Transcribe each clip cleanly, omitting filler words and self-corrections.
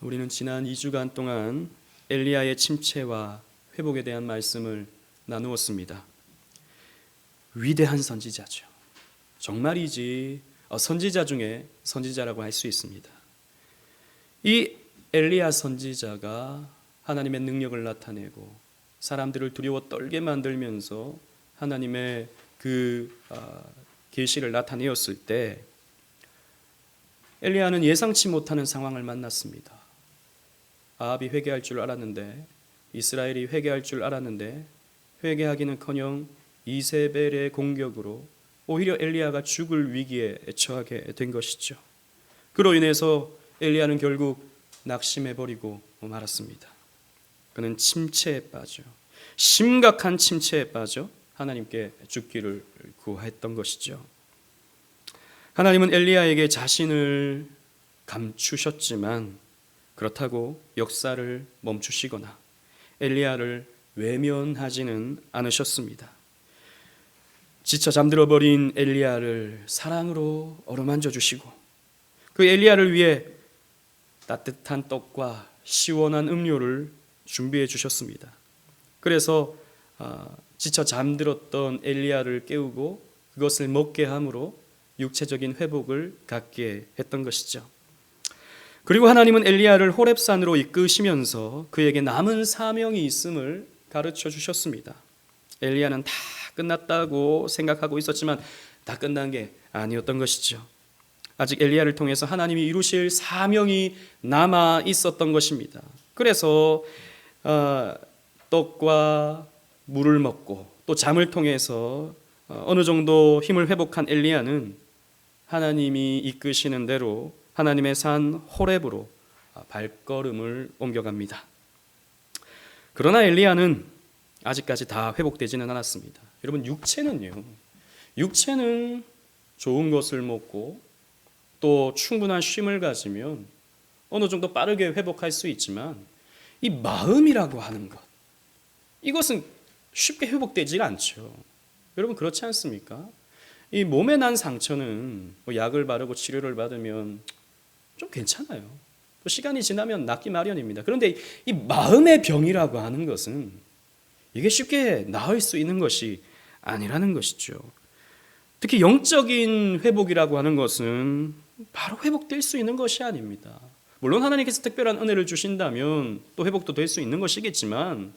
우리는 지난 2주간 동안 엘리야의 침체와 회복에 대한 말씀을 나누었습니다. 위대한 선지자죠. 정말이지 선지자 중에 선지자라고 할 수 있습니다. 이 엘리야 선지자가 하나님의 능력을 나타내고 사람들을 두려워 떨게 만들면서 하나님의 그 계시를 나타내었을 때 엘리야는 예상치 못하는 상황을 만났습니다. 아합이 회개할 줄 알았는데, 이스라엘이 회개할 줄 알았는데 회개하기는커녕 이세벨의 공격으로 오히려 엘리야가 죽을 위기에 처하게 된 것이죠. 그로 인해서 엘리야는 결국 낙심해버리고 말았습니다. 그는 침체에 빠져, 심각한 침체에 빠져 하나님께 죽기를 구했던 것이죠. 하나님은 엘리야에게 자신을 감추셨지만 그렇다고 역사를 멈추시거나 엘리야를 외면하지는 않으셨습니다. 지쳐 잠들어버린 엘리야를 사랑으로 어루만져 주시고 그 엘리야를 위해 따뜻한 떡과 시원한 음료를 준비해 주셨습니다. 그래서 지쳐 잠들었던 엘리야를 깨우고 그것을 먹게 함으로 육체적인 회복을 갖게 했던 것이죠. 그리고 하나님은 엘리야를 호렙산으로 이끄시면서 그에게 남은 사명이 있음을 가르쳐 주셨습니다. 엘리야는 다 끝났다고 생각하고 있었지만 다 끝난 게 아니었던 것이죠. 아직 엘리야를 통해서 하나님이 이루실 사명이 남아 있었던 것입니다. 그래서 떡과 물을 먹고 또 잠을 통해서 어느 정도 힘을 회복한 엘리야는 하나님이 이끄시는 대로 하나님의 산 호렙으로 발걸음을 옮겨갑니다. 그러나 엘리야는 아직까지 다 회복되지는 않았습니다. 여러분, 육체는 좋은 것을 먹고 또 충분한 쉼을 가지면 어느 정도 빠르게 회복할 수 있지만 이 마음이라고 하는 것, 이것은 쉽게 회복되지가 않죠. 여러분, 그렇지 않습니까? 이 몸에 난 상처는 약을 바르고 치료를 받으면 좀 괜찮아요. 또 시간이 지나면 낫기 마련입니다. 그런데 이 마음의 병이라고 하는 것은 이게 쉽게 나을 수 있는 것이 아니라는 것이죠. 특히 영적인 회복이라고 하는 것은 바로 회복될 수 있는 것이 아닙니다. 물론 하나님께서 특별한 은혜를 주신다면 또 회복도 될 수 있는 것이겠지만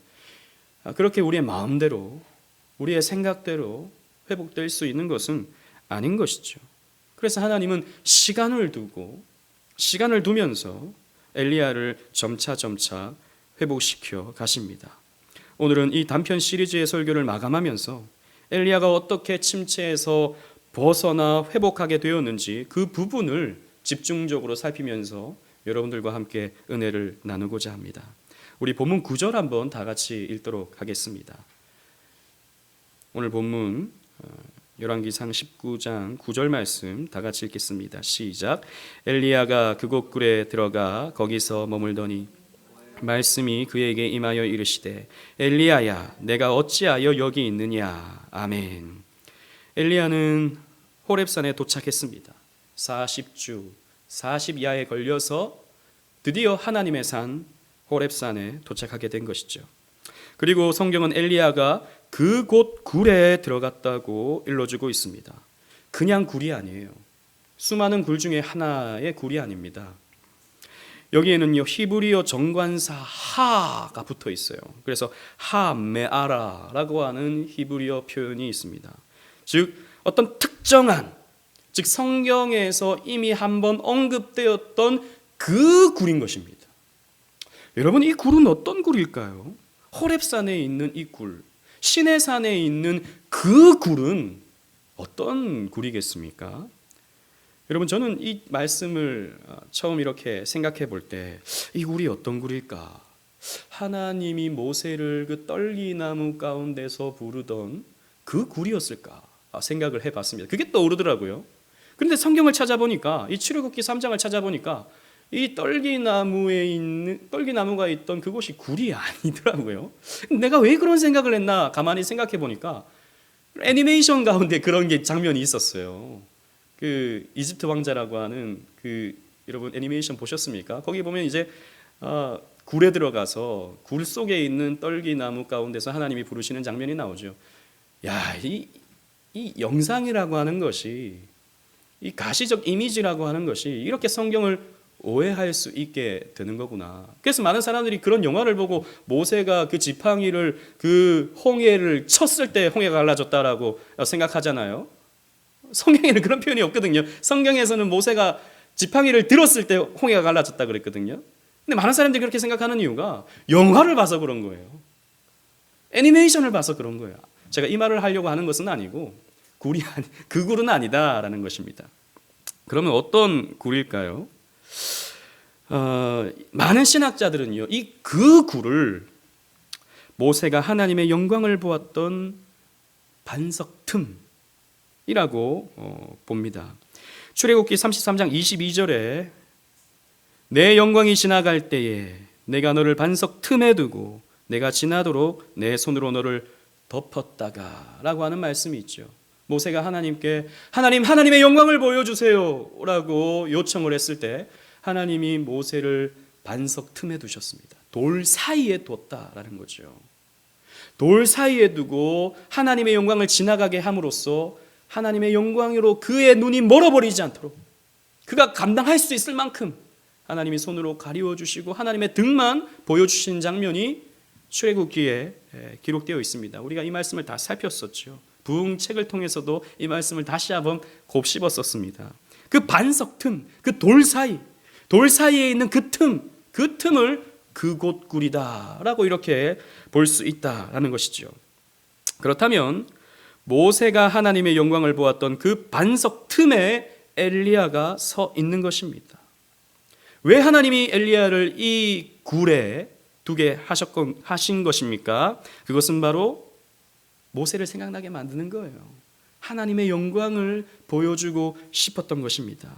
그렇게 우리의 마음대로, 우리의 생각대로 회복될 수 있는 것은 아닌 것이죠. 그래서 하나님은 시간을 두면서 엘리야를 점차 회복시켜 가십니다. 오늘은 이 단편 시리즈의 설교를 마감하면서 엘리야가 어떻게 침체에서 벗어나 회복하게 되었는지 그 부분을 집중적으로 살피면서 여러분들과 함께 은혜를 나누고자 합니다. 우리 본문 9절 한번 다 같이 읽도록 하겠습니다. 오늘 본문 열왕기상 19장 9절 말씀 다 같이 읽겠습니다. 시작. 엘리야가 그곳 굴에 들어가 거기서 머물더니 말씀이 그에게 임하여 이르시되 엘리야야 내가 어찌하여 여기 있느냐. 아멘. 엘리야는 호렙산에 도착했습니다. 40주 40야에 걸려서 드디어 하나님의 산 호렙산에 도착하게 된 것이죠. 그리고 성경은 엘리야가 그곳 굴에 들어갔다고 일러주고 있습니다. 그냥 굴이 아니에요. 수많은 굴 중에 하나의 굴이 아닙니다. 여기에는요 히브리어 정관사 하가 붙어 있어요. 그래서 하메아라라고 하는 히브리어 표현이 있습니다. 즉 어떤 특정한, 즉 성경에서 이미 한번 언급되었던 그 굴인 것입니다. 여러분, 이 굴은 어떤 굴일까요? 호렙산에 있는 이 굴, 시내산에 있는 그 굴은 어떤 굴이겠습니까? 여러분, 저는 이 말씀을 처음 이렇게 생각해 볼 때 이 굴이 어떤 굴일까? 하나님이 모세를 그 떨기나무 가운데서 부르던 그 굴이었을까 생각을 해봤습니다. 그게 떠오르더라고요. 그런데 성경을 찾아보니까, 이 출애굽기 3장을 찾아보니까 이 떨기나무가 있던 그곳이 굴이 아니더라고요. 내가 왜 그런 생각을 했나 가만히 생각해 보니까 애니메이션 가운데 그런 게 장면이 있었어요. 그 이집트 왕자라고 하는 그 여러분 애니메이션 보셨습니까? 거기 보면 이제 굴에 들어가서 굴 속에 있는 떨기나무 가운데서 하나님이 부르시는 장면이 나오죠. 야, 이 영상이라고 하는 것이, 이 가시적 이미지라고 하는 것이 이렇게 성경을 오해할 수 있게 되는 거구나. 그래서 많은 사람들이 그런 영화를 보고 모세가 그 지팡이를, 그 홍해를 쳤을 때 홍해가 갈라졌다라고 생각하잖아요. 성경에는 그런 표현이 없거든요. 성경에서는 모세가 지팡이를 들었을 때 홍해가 갈라졌다 그랬거든요. 근데 많은 사람들이 그렇게 생각하는 이유가 영화를 봐서 그런 거예요. 애니메이션을 봐서 그런 거예요. 제가 이 말을 하려고 하는 것은 아니고 그 굴은 아니다라는 것입니다. 그러면 어떤 굴일까요? 많은 신학자들은요, 이 그 굴을 모세가 하나님의 영광을 보았던 반석 틈이라고 봅니다. 출애굽기 33장 22절에 내 영광이 지나갈 때에 내가 너를 반석 틈에 두고 내가 지나도록 내 손으로 너를 덮었다가 라고 하는 말씀이 있죠. 모세가 하나님께 하나님의 영광을 보여주세요 라고 요청을 했을 때 하나님이 모세를 반석 틈에 두셨습니다. 돌 사이에 뒀다라는 거죠. 돌 사이에 두고 하나님의 영광을 지나가게 함으로써 하나님의 영광으로 그의 눈이 멀어버리지 않도록 그가 감당할 수 있을 만큼 하나님이 손으로 가리워 주시고 하나님의 등만 보여주신 장면이 출애굽기에 기록되어 있습니다. 우리가 이 말씀을 다 살폈었죠. 부흥책을 통해서도 이 말씀을 다시 한번 곱씹었었습니다. 그 반석 틈, 그 돌 사이에 있는 그 틈을 그곳 굴이다라고 이렇게 볼 수 있다라는 것이죠. 그렇다면 모세가 하나님의 영광을 보았던 그 반석 틈에 엘리야가 서 있는 것입니다. 왜 하나님이 엘리야를 이 굴에 두게 하신 것입니까? 그것은 바로 모세를 생각나게 만드는 거예요. 하나님의 영광을 보여주고 싶었던 것입니다.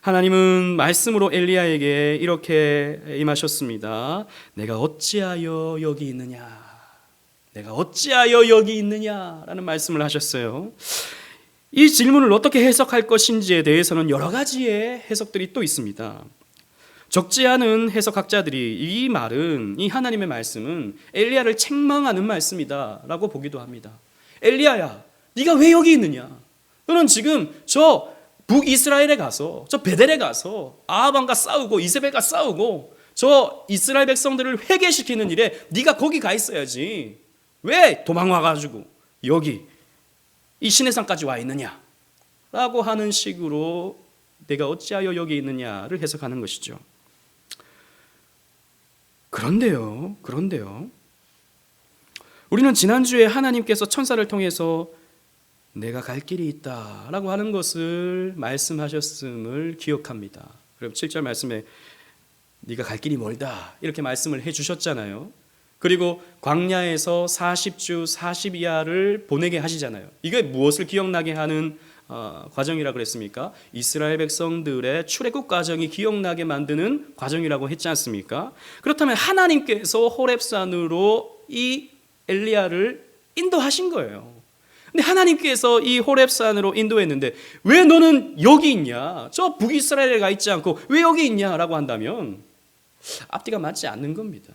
하나님은 말씀으로 엘리야에게 이렇게 임하셨습니다. 내가 어찌하여 여기 있느냐? 내가 어찌하여 여기 있느냐? 라는 말씀을 하셨어요. 이 질문을 어떻게 해석할 것인지에 대해서는 여러 가지의 해석들이 또 있습니다. 적지 않은 해석학자들이 이 하나님의 말씀은 엘리야를 책망하는 말씀이다 라고 보기도 합니다. 엘리야야, 네가 왜 여기 있느냐? 너는 지금 저 북이스라엘에 가서, 저 베델에 가서 아합왕과 싸우고 이세벨과 싸우고 저 이스라엘 백성들을 회개시키는 일에 네가 거기 가 있어야지. 왜 도망와가지고 여기 이 시내산까지 와 있느냐? 라고 하는 식으로 내가 어찌하여 여기 있느냐를 해석하는 것이죠. 그런데요. 우리는 지난주에 하나님께서 천사를 통해서 내가 갈 길이 있다라고 하는 것을 말씀하셨음을 기억합니다. 그리고 7절 말씀에 네가 갈 길이 멀다 이렇게 말씀을 해주셨잖아요. 그리고 광야에서 40주 40야를 보내게 하시잖아요. 이게 무엇을 기억나게 하는 과정이라고 그랬습니까? 이스라엘 백성들의 출애굽 과정이 기억나게 만드는 과정이라고 했지 않습니까? 그렇다면 하나님께서 호렙산으로 이 엘리야를 인도하신 거예요. 근데 하나님께서 이 호렙산으로 인도했는데 왜 너는 여기 있냐? 저 북이스라엘에 가 있지 않고 왜 여기 있냐라고 한다면 앞뒤가 맞지 않는 겁니다.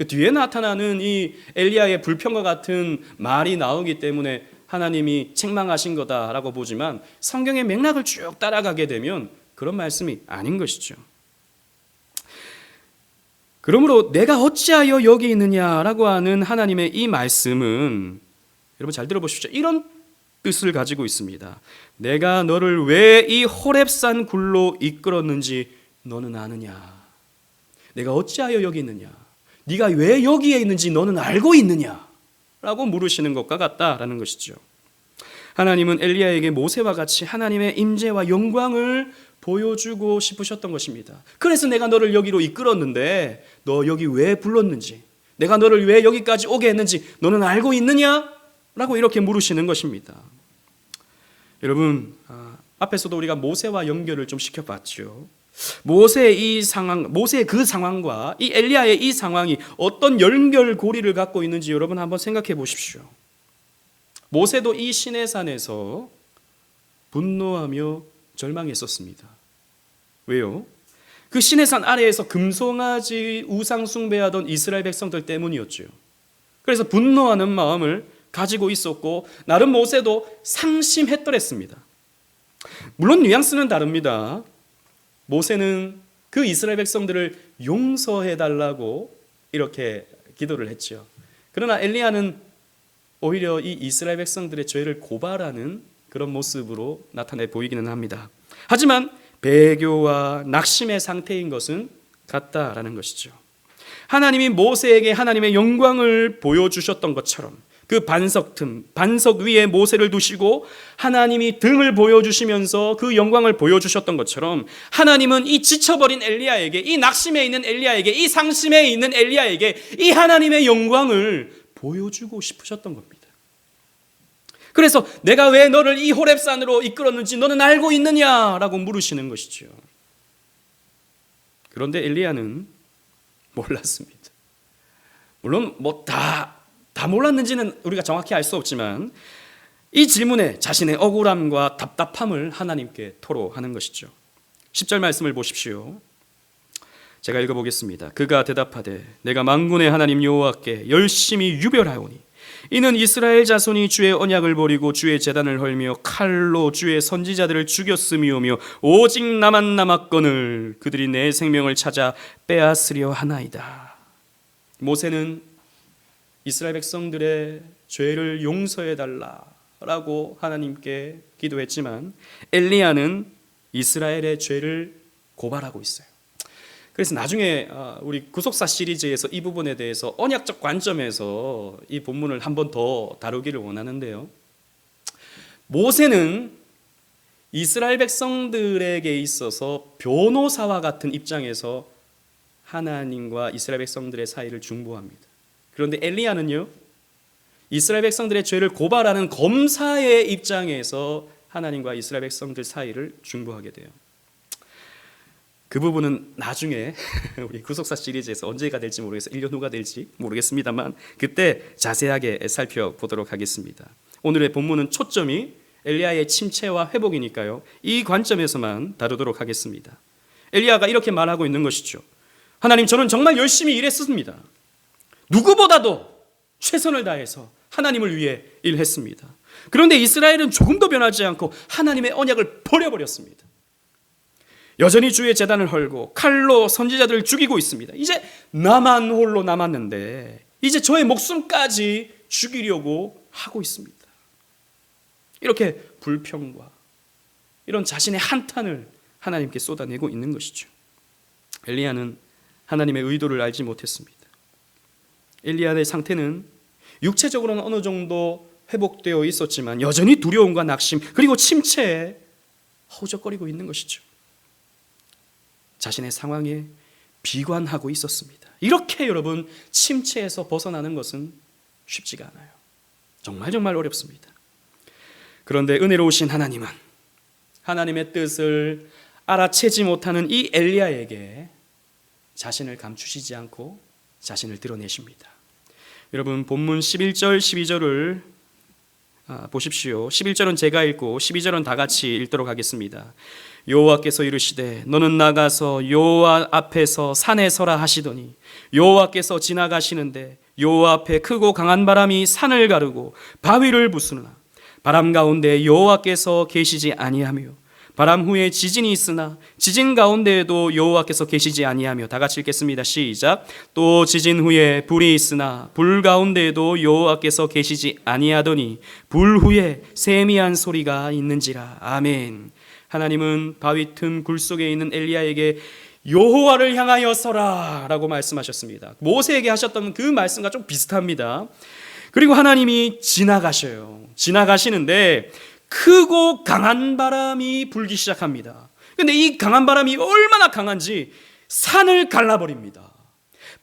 뒤에 나타나는 이 엘리야의 불평과 같은 말이 나오기 때문에 하나님이 책망하신 거다라고 보지만 성경의 맥락을 쭉 따라가게 되면 그런 말씀이 아닌 것이죠. 그러므로 내가 어찌하여 여기 있느냐라고 하는 하나님의 이 말씀은 여러분 잘 들어보십시오. 이런 뜻을 가지고 있습니다. 내가 너를 왜 이 호렙산 굴로 이끌었는지 너는 아느냐? 내가 어찌하여 여기 있느냐? 네가 왜 여기에 있는지 너는 알고 있느냐? 라고 물으시는 것과 같다라는 것이죠. 하나님은 엘리야에게 모세와 같이 하나님의 임재와 영광을 보여주고 싶으셨던 것입니다. 그래서 내가 너를 여기로 이끌었는데 너 여기 왜 불렀는지, 내가 너를 왜 여기까지 오게 했는지 너는 알고 있느냐? 라고 이렇게 물으시는 것입니다. 여러분, 앞에서도 우리가 모세와 연결을 좀 시켜봤죠. 모세의 그 상황과 이 엘리야의 이 상황이 어떤 연결고리를 갖고 있는지 여러분 한번 생각해 보십시오. 모세도 이 시내산에서 분노하며 절망했었습니다. 왜요? 그 시내산 아래에서 금송아지 우상 숭배하던 이스라엘 백성들 때문이었죠. 그래서 분노하는 마음을 가지고 있었고 나름 모세도 상심했더랬습니다. 물론 뉘앙스는 다릅니다. 모세는 그 이스라엘 백성들을 용서해달라고 이렇게 기도를 했죠. 그러나 엘리야는 오히려 이 이스라엘 백성들의 죄를 고발하는 그런 모습으로 나타내 보이기는 합니다. 하지만 배교와 낙심의 상태인 것은 같다라는 것이죠. 하나님이 모세에게 하나님의 영광을 보여주셨던 것처럼 그 반석 위에 모세를 두시고 하나님이 등을 보여주시면서 그 영광을 보여주셨던 것처럼 하나님은 이 지쳐버린 엘리야에게, 이 낙심에 있는 엘리야에게, 이 상심에 있는 엘리야에게 이 하나님의 영광을 보여주고 싶으셨던 겁니다. 그래서 내가 왜 너를 이 호렙산으로 이끌었는지 너는 알고 있느냐라고 물으시는 것이죠. 그런데 엘리야는 몰랐습니다. 물론 다 몰랐는지는 우리가 정확히 알 수 없지만 이 질문에 자신의 억울함과 답답함을 하나님께 토로하는 것이죠. 10절 말씀을 보십시오. 제가 읽어보겠습니다. 그가 대답하되 내가 만군의 하나님 여호와께 열심히 유별하오니 이는 이스라엘 자손이 주의 언약을 버리고 주의 제단을 헐며 칼로 주의 선지자들을 죽였음이오며 오직 나만 남았거늘 그들이 내 생명을 찾아 빼앗으려 하나이다. 모세는 이스라엘 백성들의 죄를 용서해달라고 하나님께 기도했지만 엘리야는 이스라엘의 죄를 고발하고 있어요. 그래서 나중에 우리 구속사 시리즈에서 이 부분에 대해서 언약적 관점에서 이 본문을 한 번 더 다루기를 원하는데요. 모세는 이스라엘 백성들에게 있어서 변호사와 같은 입장에서 하나님과 이스라엘 백성들의 사이를 중보합니다. 그런데 엘리야는요, 이스라엘 백성들의 죄를 고발하는 검사의 입장에서 하나님과 이스라엘 백성들 사이를 중보하게 돼요. 그 부분은 나중에 우리 구속사 시리즈에서 언제가 될지 모르겠어요. 1년 후가 될지 모르겠습니다만 그때 자세하게 살펴보도록 하겠습니다. 오늘의 본문은 초점이 엘리야의 침체와 회복이니까요. 이 관점에서만 다루도록 하겠습니다. 엘리야가 이렇게 말하고 있는 것이죠. 하나님, 저는 정말 열심히 일했습니다. 누구보다도 최선을 다해서 하나님을 위해 일했습니다. 그런데 이스라엘은 조금도 변하지 않고 하나님의 언약을 버려버렸습니다. 여전히 주의 제단을 헐고 칼로 선지자들을 죽이고 있습니다. 이제 나만 홀로 남았는데 이제 저의 목숨까지 죽이려고 하고 있습니다. 이렇게 불평과 이런 자신의 한탄을 하나님께 쏟아내고 있는 것이죠. 엘리야는 하나님의 의도를 알지 못했습니다. 엘리야의 상태는 육체적으로는 어느 정도 회복되어 있었지만 여전히 두려움과 낙심 그리고 침체에 허우적거리고 있는 것이죠. 자신의 상황에 비관하고 있었습니다. 이렇게 여러분 침체에서 벗어나는 것은 쉽지가 않아요. 정말 어렵습니다. 그런데 은혜로우신 하나님은 하나님의 뜻을 알아채지 못하는 이 엘리야에게 자신을 감추시지 않고 자신을 드러내십니다. 여러분 본문 11절 12절을 보십시오. 11절은 제가 읽고 12절은 다 같이 읽도록 하겠습니다. 여호와께서 이르시되 너는 나가서 여호와 앞에서 산에 서라 하시더니 여호와께서 지나가시는데 여호와 앞에 크고 강한 바람이 산을 가르고 바위를 부수나 바람 가운데 여호와께서 계시지 아니하며 바람 후에 지진이 있으나 지진 가운데에도 여호와께서 계시지 아니하며. 다 같이 읽겠습니다. 시작. 또 지진 후에 불이 있으나 불 가운데에도 여호와께서 계시지 아니하더니 불 후에 세미한 소리가 있는지라. 아멘. 하나님은 바위 틈 굴 속에 있는 엘리야에게 여호와를 향하여 서라 라고 말씀하셨습니다. 모세에게 하셨던 그 말씀과 좀 비슷합니다. 그리고 하나님이 지나가셔요. 지나가시는데 크고 강한 바람이 불기 시작합니다. 그런데 이 강한 바람이 얼마나 강한지 산을 갈라버립니다.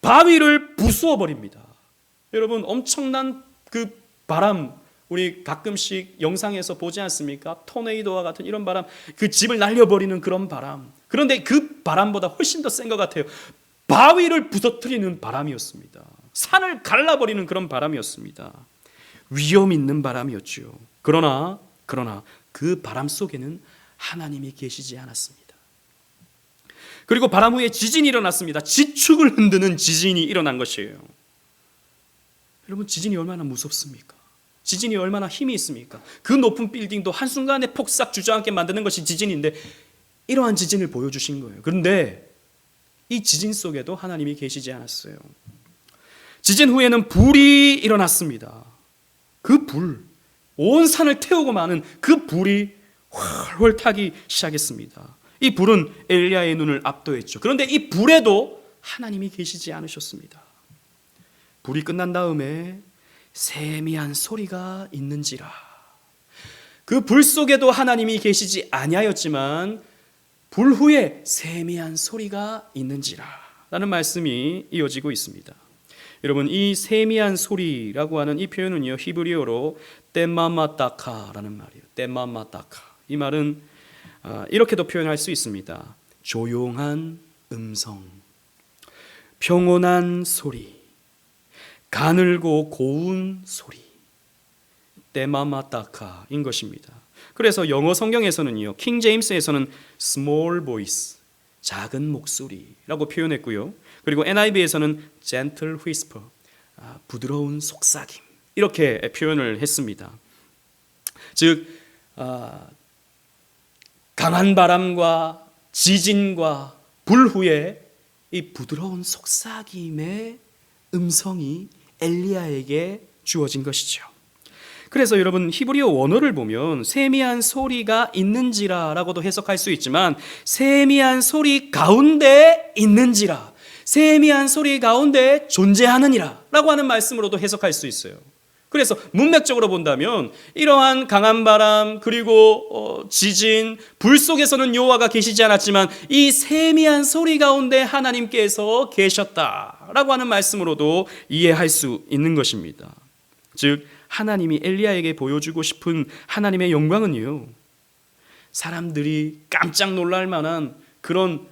바위를 부수어 버립니다. 여러분 엄청난 그 바람, 우리 가끔씩 영상에서 보지 않습니까? 토네이도와 같은 이런 바람, 그 집을 날려버리는 그런 바람. 그런데 그 바람보다 훨씬 더 센 것 같아요. 바위를 부서뜨리는 바람이었습니다. 산을 갈라버리는 그런 바람이었습니다. 위험 있는 바람이었죠. 그러나 그 바람 속에는 하나님이 계시지 않았습니다. 그리고 바람 후에 지진이 일어났습니다. 지축을 흔드는 지진이 일어난 것이에요. 여러분, 지진이 얼마나 무섭습니까? 지진이 얼마나 힘이 있습니까? 그 높은 빌딩도 한순간에 폭삭 주저앉게 만드는 것이 지진인데 이러한 지진을 보여주신 거예요. 그런데 이 지진 속에도 하나님이 계시지 않았어요. 지진 후에는 불이 일어났습니다. 그 불, 온 산을 태우고 마는 그 불이 훨훨 타기 시작했습니다. 이 불은 엘리야의 눈을 압도했죠. 그런데 이 불에도 하나님이 계시지 않으셨습니다. 불이 끝난 다음에 세미한 소리가 있는지라. 그 불 속에도 하나님이 계시지 아니하였지만 불 후에 세미한 소리가 있는지라 라는 말씀이 이어지고 있습니다. 여러분, 이 세미한 소리라고 하는 이 표현은요, 히브리어로 떼마마타카라는 말이에요. 떼마마타카. 이 말은 이렇게도 표현할 수 있습니다. 조용한 음성, 평온한 소리, 가늘고 고운 소리, 떼마마타카인 것입니다. 그래서 영어 성경에서는요, 킹 제임스에서는 small voice, 작은 목소리라고 표현했고요. 그리고 NIV에서는 gentle whisper, 부드러운 속삭임, 이렇게 표현을 했습니다. 즉 강한 바람과 지진과 불 후에 이 부드러운 속삭임의 음성이 엘리야에게 주어진 것이죠. 그래서 여러분, 히브리어 원어를 보면 세미한 소리가 있는지라 라고도 해석할 수 있지만 세미한 소리 가운데 있는지라, 세미한 소리 가운데 존재하느니라 라고 하는 말씀으로도 해석할 수 있어요. 그래서 문맥적으로 본다면 이러한 강한 바람 그리고 지진, 불 속에서는 여호와가 계시지 않았지만 이 세미한 소리 가운데 하나님께서 계셨다라고 하는 말씀으로도 이해할 수 있는 것입니다. 즉 하나님이 엘리야에게 보여주고 싶은 하나님의 영광은요, 사람들이 깜짝 놀랄 만한 그런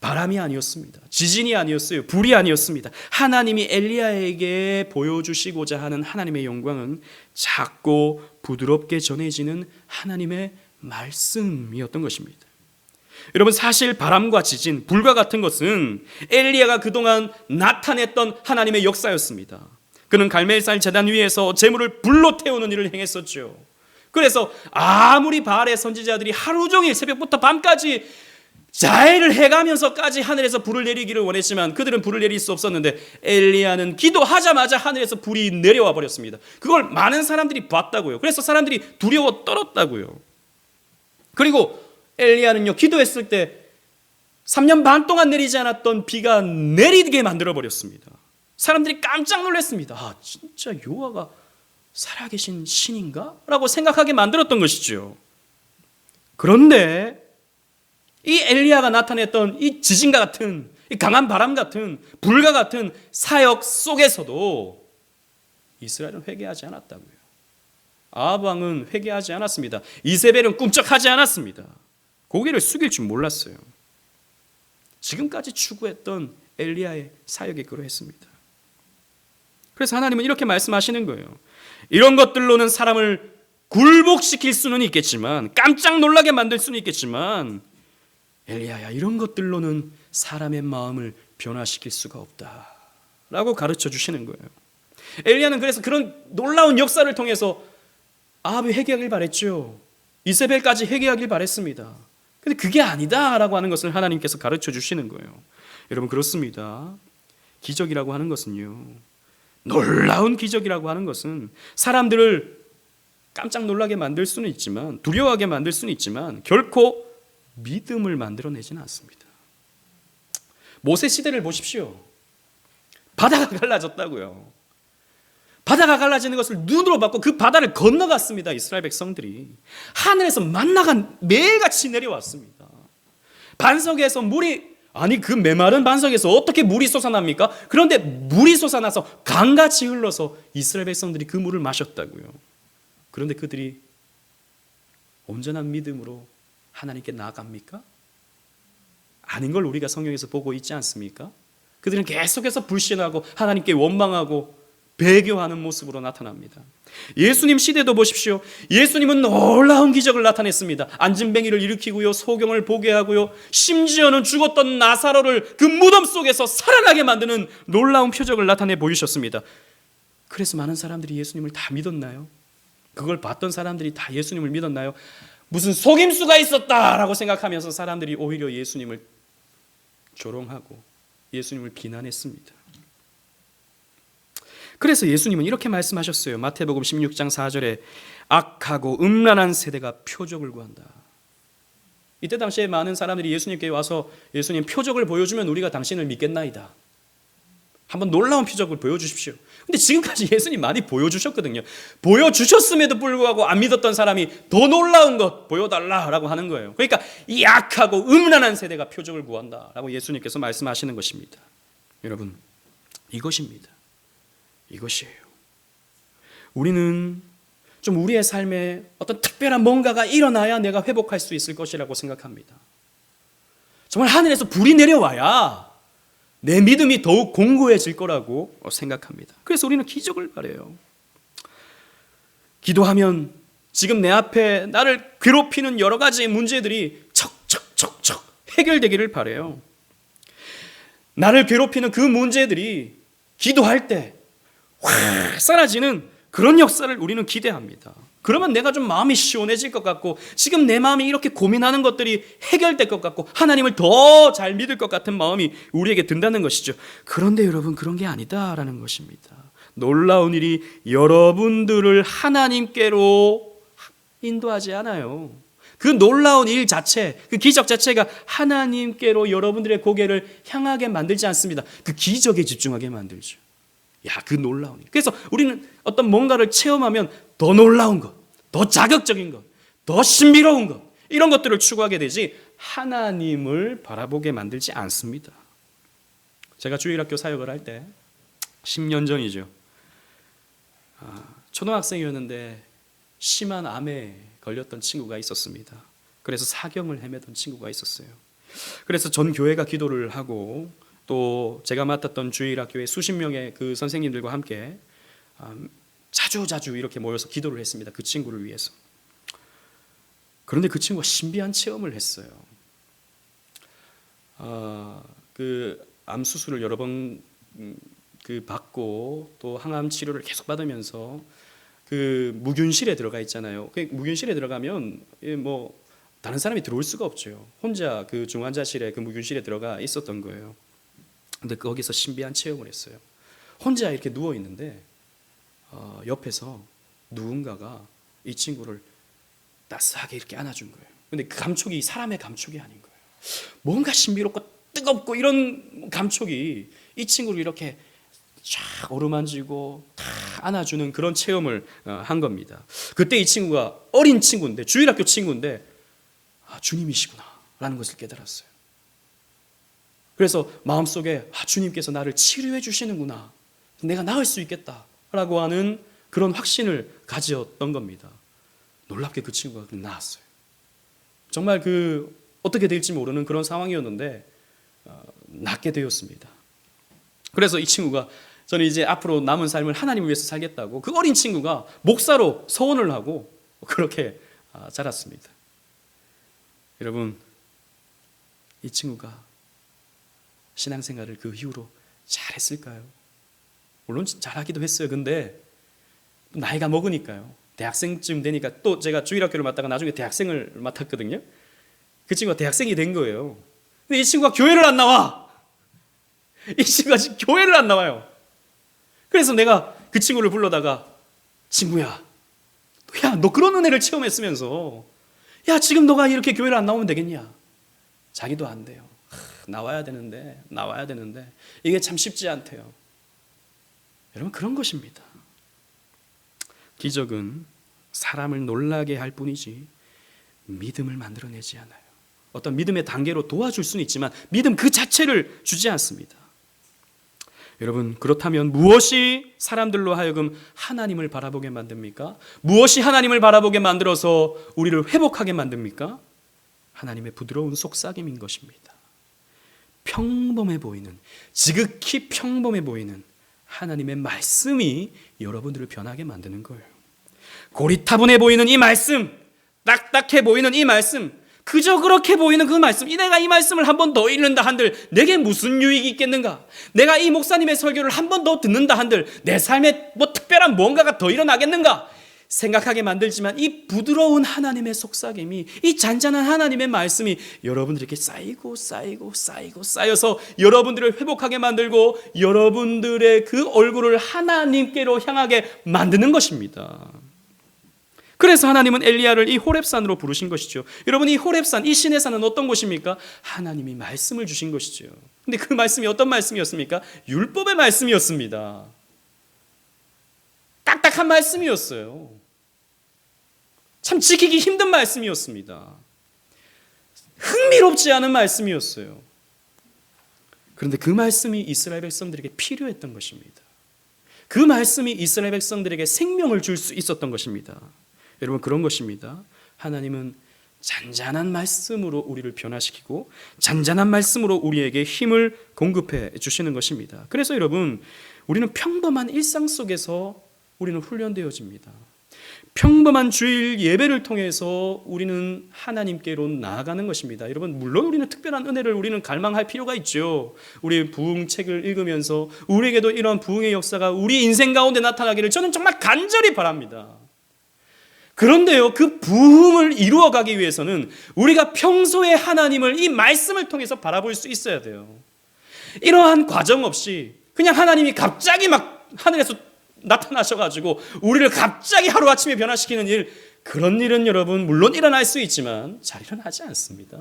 바람이 아니었습니다. 지진이 아니었어요. 불이 아니었습니다. 하나님이 엘리야에게 보여주시고자 하는 하나님의 영광은 작고 부드럽게 전해지는 하나님의 말씀이었던 것입니다. 여러분, 사실 바람과 지진, 불과 같은 것은 엘리야가 그동안 나타냈던 하나님의 역사였습니다. 그는 갈멜살 제단 위에서 제물을 불로 태우는 일을 행했었죠. 그래서 아무리 바알의 선지자들이 하루 종일 새벽부터 밤까지 자해를 해가면서까지 하늘에서 불을 내리기를 원했지만 그들은 불을 내릴 수 없었는데 엘리야는 기도하자마자 하늘에서 불이 내려와 버렸습니다. 그걸 많은 사람들이 봤다고요. 그래서 사람들이 두려워 떨었다고요. 그리고 엘리야는요, 기도했을 때 3년 반 동안 내리지 않았던 비가 내리게 만들어 버렸습니다. 사람들이 깜짝 놀랐습니다. 진짜 여호와가 살아계신 신인가? 라고 생각하게 만들었던 것이죠. 그런데 이 엘리야가 나타냈던 이 지진과 같은, 이 강한 바람 같은, 불과 같은 사역 속에서도 이스라엘은 회개하지 않았다고요. 아합 왕은 회개하지 않았습니다. 이세벨은 꿈쩍하지 않았습니다. 고개를 숙일 줄 몰랐어요. 지금까지 추구했던 엘리야의 사역이 그러했습니다. 그래서 하나님은 이렇게 말씀하시는 거예요. 이런 것들로는 사람을 굴복시킬 수는 있겠지만, 깜짝 놀라게 만들 수는 있겠지만, 엘리야야, 이런 것들로는 사람의 마음을 변화시킬 수가 없다 라고 가르쳐 주시는 거예요. 엘리야는 그래서 그런 놀라운 역사를 통해서 아합이 회개하길 바랬죠. 이세벨까지 회개하길 바랬습니다. 근데 그게 아니다 라고 하는 것을 하나님께서 가르쳐 주시는 거예요. 여러분, 그렇습니다. 기적이라고 하는 것은요, 놀라운 기적이라고 하는 것은 사람들을 깜짝 놀라게 만들 수는 있지만, 두려워하게 만들 수는 있지만 결코 믿음을 만들어내지는 않습니다. 모세 시대를 보십시오. 바다가 갈라졌다고요. 바다가 갈라지는 것을 눈으로 봤고 그 바다를 건너갔습니다. 이스라엘 백성들이. 하늘에서 만나가 매일같이 내려왔습니다. 반석에서 물이, 아니 그 메마른 반석에서 어떻게 물이 솟아납니까? 그런데 물이 솟아나서 강같이 흘러서 이스라엘 백성들이 그 물을 마셨다고요. 그런데 그들이 온전한 믿음으로 하나님께 나아갑니까? 아닌 걸 우리가 성경에서 보고 있지 않습니까? 그들은 계속해서 불신하고 하나님께 원망하고 배교하는 모습으로 나타납니다. 예수님 시대도 보십시오. 예수님은 놀라운 기적을 나타냈습니다. 안진뱅이를 일으키고요, 소경을 보게 하고요, 심지어는 죽었던 나사로를 그 무덤 속에서 살아나게 만드는 놀라운 표적을 나타내 보이셨습니다. 그래서 많은 사람들이 예수님을 다 믿었나요? 그걸 봤던 사람들이 다 예수님을 믿었나요? 무슨 속임수가 있었다라고 생각하면서 사람들이 오히려 예수님을 조롱하고 예수님을 비난했습니다. 그래서 예수님은 이렇게 말씀하셨어요. 마태복음 16장 4절에 악하고 음란한 세대가 표적을 구한다. 이때 당시에 많은 사람들이 예수님께 와서 예수님 표적을 보여주면 우리가 당신을 믿겠나이다. 한번 놀라운 표적을 보여주십시오. 근데 지금까지 예수님 많이 보여주셨거든요. 보여주셨음에도 불구하고 안 믿었던 사람이 더 놀라운 것 보여달라라고 하는 거예요. 그러니까 이 악하고 음란한 세대가 표적을 구한다라고 예수님께서 말씀하시는 것입니다. 여러분, 이것입니다. 이것이에요. 우리는 좀 우리의 삶에 어떤 특별한 뭔가가 일어나야 내가 회복할 수 있을 것이라고 생각합니다. 정말 하늘에서 불이 내려와야 내 믿음이 더욱 공고해질 거라고 생각합니다. 그래서 우리는 기적을 바라요. 기도하면 지금 내 앞에 나를 괴롭히는 여러 가지 문제들이 척척척척 해결되기를 바라요. 나를 괴롭히는 그 문제들이 기도할 때 확 사라지는 그런 역사를 우리는 기대합니다. 그러면 내가 좀 마음이 시원해질 것 같고, 지금 내 마음이 이렇게 고민하는 것들이 해결될 것 같고, 하나님을 더 잘 믿을 것 같은 마음이 우리에게 든다는 것이죠. 그런데 여러분, 그런 게 아니다라는 것입니다. 놀라운 일이 여러분들을 하나님께로 인도하지 않아요. 그 놀라운 일 자체, 그 기적 자체가 하나님께로 여러분들의 고개를 향하게 만들지 않습니다. 그 기적에 집중하게 만들죠. 야, 그 놀라운 일. 그래서 우리는 어떤 뭔가를 체험하면 더 놀라운 것, 더 자극적인 것, 더 신비로운 것, 이런 것들을 추구하게 되지 하나님을 바라보게 만들지 않습니다. 제가 주일학교 사역을 할 때 10년 전이죠. 초등학생이었는데 심한 암에 걸렸던 친구가 있었습니다. 그래서 사경을 헤매던 친구가 있었어요. 그래서 전 교회가 기도를 하고, 또 제가 맡았던 주일학교의 수십 명의 그 선생님들과 함께 자주 이렇게 모여서 기도를 했습니다. 그 친구를 위해서. 그런데 그 친구가 신비한 체험을 했어요. 그 암 수술을 여러 번 받고, 또 항암 치료를 계속 받으면서 그 무균실에 들어가 있잖아요. 그 무균실에 들어가면 뭐 다른 사람이 들어올 수가 없죠. 혼자 그 중환자실에 그 무균실에 들어가 있었던 거예요. 근데 거기서 신비한 체험을 했어요. 혼자 이렇게 누워 있는데 옆에서 누군가가 이 친구를 따스하게 이렇게 안아준 거예요. 근데 그 감촉이 사람의 감촉이 아닌 거예요. 뭔가 신비롭고 뜨겁고 이런 감촉이 이 친구를 이렇게 쫙 어루만지고 다 안아주는 그런 체험을 한 겁니다. 그때 이 친구가 어린 친구인데, 주일학교 친구인데, 주님이시구나 라는 것을 깨달았어요. 그래서 마음속에 주님께서 나를 치료해 주시는구나, 내가 나을 수 있겠다라고 하는 그런 확신을 가졌던 겁니다. 놀랍게 그 친구가 나았어요. 정말 어떻게 될지 모르는 그런 상황이었는데 낫게 되었습니다. 그래서 이 친구가, 저는 이제 앞으로 남은 삶을 하나님을 위해서 살겠다고 그 어린 친구가 목사로 서원을 하고 그렇게 자랐습니다. 여러분, 이 친구가 신앙생활을 그 이후로 잘했을까요? 물론 잘하기도 했어요. 근데 나이가 먹으니까요, 대학생쯤 되니까, 또 제가 주일학교를 맡다가 나중에 대학생을 맡았거든요. 그 친구가 대학생이 된 거예요. 근데 이 친구가 교회를 안 나와. 이 친구가 지금 교회를 안 나와요. 그래서 내가 그 친구를 불러다가, 친구야, 너 그런 은혜를 체험했으면서 지금 너가 이렇게 교회를 안 나오면 되겠냐? 자기도 안 돼요. 나와야 되는데 이게 참 쉽지 않대요. 여러분, 그런 것입니다. 기적은 사람을 놀라게 할 뿐이지 믿음을 만들어내지 않아요. 어떤 믿음의 단계로 도와줄 수는 있지만 믿음 그 자체를 주지 않습니다. 여러분, 그렇다면 무엇이 사람들로 하여금 하나님을 바라보게 만듭니까? 무엇이 하나님을 바라보게 만들어서 우리를 회복하게 만듭니까? 하나님의 부드러운 속삭임인 것입니다. 평범해 보이는, 지극히 평범해 보이는 하나님의 말씀이 여러분들을 변하게 만드는 거예요. 고리타분해 보이는 이 말씀, 딱딱해 보이는 이 말씀, 그저 그렇게 보이는 그 말씀, 내가 이 말씀을 한 번 더 읽는다 한들 내게 무슨 유익이 있겠는가? 내가 이 목사님의 설교를 한 번 더 듣는다 한들 내 삶에 뭐 특별한 뭔가가 더 일어나겠는가? 생각하게 만들지만 이 부드러운 하나님의 속삭임이, 이 잔잔한 하나님의 말씀이 여러분들에게 쌓여서 여러분들을 회복하게 만들고 여러분들의 그 얼굴을 하나님께로 향하게 만드는 것입니다. 그래서 하나님은 엘리야를 이 호렙산으로 부르신 것이죠. 여러분, 이 호렙산, 이 신의 산은 어떤 곳입니까? 하나님이 말씀을 주신 것이죠. 근데 그 말씀이 어떤 말씀이었습니까? 율법의 말씀이었습니다. 딱딱한 말씀이었어요. 참 지키기 힘든 말씀이었습니다. 흥미롭지 않은 말씀이었어요. 그런데 그 말씀이 이스라엘 백성들에게 필요했던 것입니다. 그 말씀이 이스라엘 백성들에게 생명을 줄 수 있었던 것입니다. 여러분, 그런 것입니다. 하나님은 잔잔한 말씀으로 우리를 변화시키고 잔잔한 말씀으로 우리에게 힘을 공급해 주시는 것입니다. 그래서 여러분, 우리는 평범한 일상 속에서 우리는 훈련되어집니다. 평범한 주일 예배를 통해서 우리는 하나님께로 나아가는 것입니다. 여러분, 물론 우리는 특별한 은혜를 우리는 갈망할 필요가 있죠. 우리 부흥책을 읽으면서 우리에게도 이런 부흥의 역사가 우리 인생 가운데 나타나기를 저는 정말 간절히 바랍니다. 그런데요, 그 부흥을 이루어가기 위해서는 우리가 평소에 하나님을 이 말씀을 통해서 바라볼 수 있어야 돼요. 이러한 과정 없이 그냥 하나님이 갑자기 막 하늘에서 나타나셔가지고 우리를 갑자기 하루아침에 변화시키는 일, 그런 일은 여러분 물론 일어날 수 있지만 잘 일어나지 않습니다.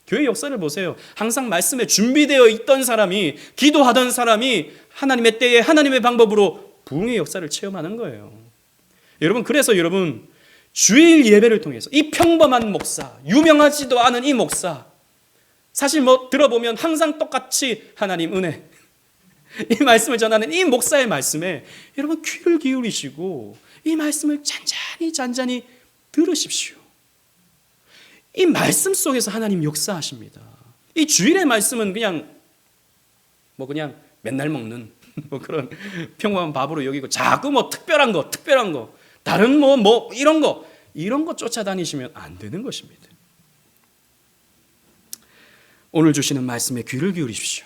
교회 역사를 보세요. 항상 말씀에 준비되어 있던 사람이, 기도하던 사람이 하나님의 때에 하나님의 방법으로 부흥의 역사를 체험하는 거예요. 여러분, 그래서 여러분, 주일 예배를 통해서 이 평범한 목사, 유명하지도 않은 이 목사, 사실 뭐 들어보면 항상 똑같이 하나님 은혜, 이 말씀을 전하는 이 목사의 말씀에 여러분 귀를 기울이시고 이 말씀을 잔잔히 들으십시오. 이 말씀 속에서 하나님 역사하십니다. 이 주일의 말씀은 그냥 맨날 먹는 뭐 그런 평범한 밥으로 여기고 자꾸 뭐 특별한 거 다른 이런 거 쫓아다니시면 안 되는 것입니다. 오늘 주시는 말씀에 귀를 기울이십시오.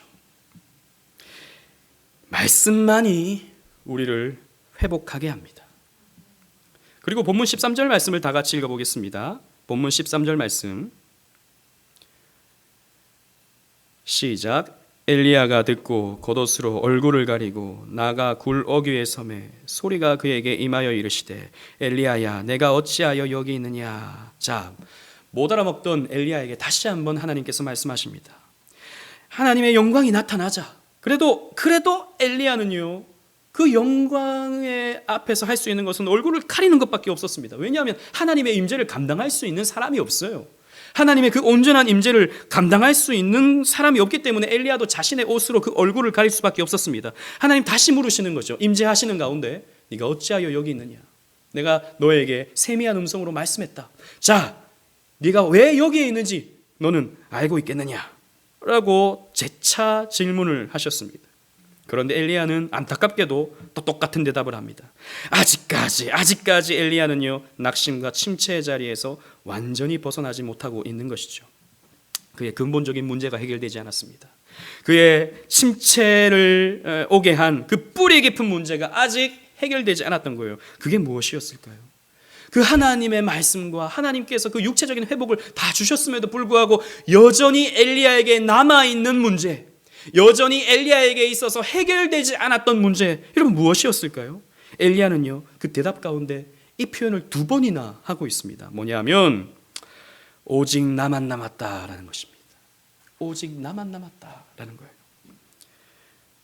말씀만이 우리를 회복하게 합니다. 그리고 본문 13절 말씀을 다 같이 읽어보겠습니다. 본문 13절 말씀 시작. 엘리야가 듣고 겉옷으로 얼굴을 가리고 나가 굴 어귀에 섬에 소리가 그에게 임하여 이르시되 엘리야야 내가 어찌하여 여기 있느냐. 자, 못 알아먹던 엘리야에게 다시 한번 하나님께서 말씀하십니다. 하나님의 영광이 나타나자. 그래도 엘리야는요, 그 영광의 앞에서 할 수 있는 것은 얼굴을 가리는 것밖에 없었습니다. 왜냐하면 하나님의 임재를 감당할 수 있는 사람이 없어요. 하나님의 그 온전한 임재를 감당할 수 있는 사람이 없기 때문에 엘리야도 자신의 옷으로 그 얼굴을 가릴 수밖에 없었습니다. 하나님 다시 물으시는 거죠. 임재하시는 가운데 네가 어찌하여 여기 있느냐. 내가 너에게 세미한 음성으로 말씀했다. 자, 네가 왜 여기에 있는지 너는 알고 있겠느냐 라고 재차 질문을 하셨습니다. 그런데 엘리야는 안타깝게도 또 똑같은 대답을 합니다. 아직까지 엘리야는요, 낙심과 침체의 자리에서 완전히 벗어나지 못하고 있는 것이죠. 그의 근본적인 문제가 해결되지 않았습니다. 그의 침체를 오게 한 그 뿌리 깊은 문제가 아직 해결되지 않았던 거예요. 그게 무엇이었을까요? 그 하나님의 말씀과 하나님께서 그 육체적인 회복을 다 주셨음에도 불구하고 여전히 엘리야에게 남아있는 문제, 여전히 엘리야에게 있어서 해결되지 않았던 문제, 여러분 무엇이었을까요? 엘리야는요, 그 대답 가운데 이 표현을 2번이나 하고 있습니다. 뭐냐면 오직 나만 남았다라는 것입니다. 오직 나만 남았다라는 거예요.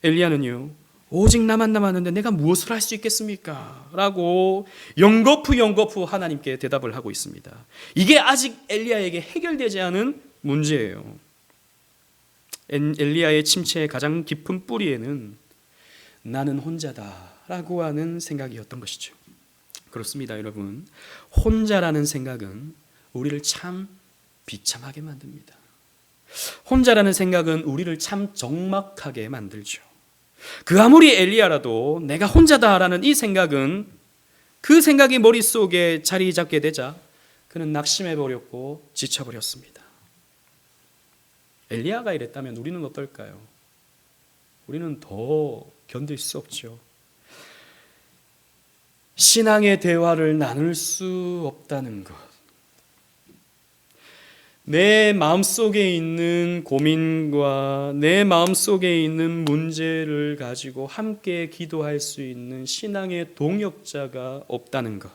엘리야는요, 오직 나만 남았는데 내가 무엇을 할 수 있겠습니까? 라고 연거푸 하나님께 대답을 하고 있습니다. 이게 아직 엘리야에게 해결되지 않은 문제예요. 엘리야의 침체의 가장 깊은 뿌리에는 나는 혼자다라고 하는 생각이었던 것이죠. 그렇습니다, 여러분. 혼자라는 생각은 우리를 참 비참하게 만듭니다. 혼자라는 생각은 우리를 참 적막하게 만들죠. 그 아무리 엘리야라도 내가 혼자다라는 이 생각은, 그 생각이 머릿속에 자리 잡게 되자 그는 낙심해버렸고 지쳐버렸습니다. 엘리야가 이랬다면 우리는 어떨까요? 우리는 더 견딜 수 없죠. 신앙의 대화를 나눌 수 없다는 것, 내 마음속에 있는 고민과 내 마음속에 있는 문제를 가지고 함께 기도할 수 있는 신앙의 동역자가 없다는 것,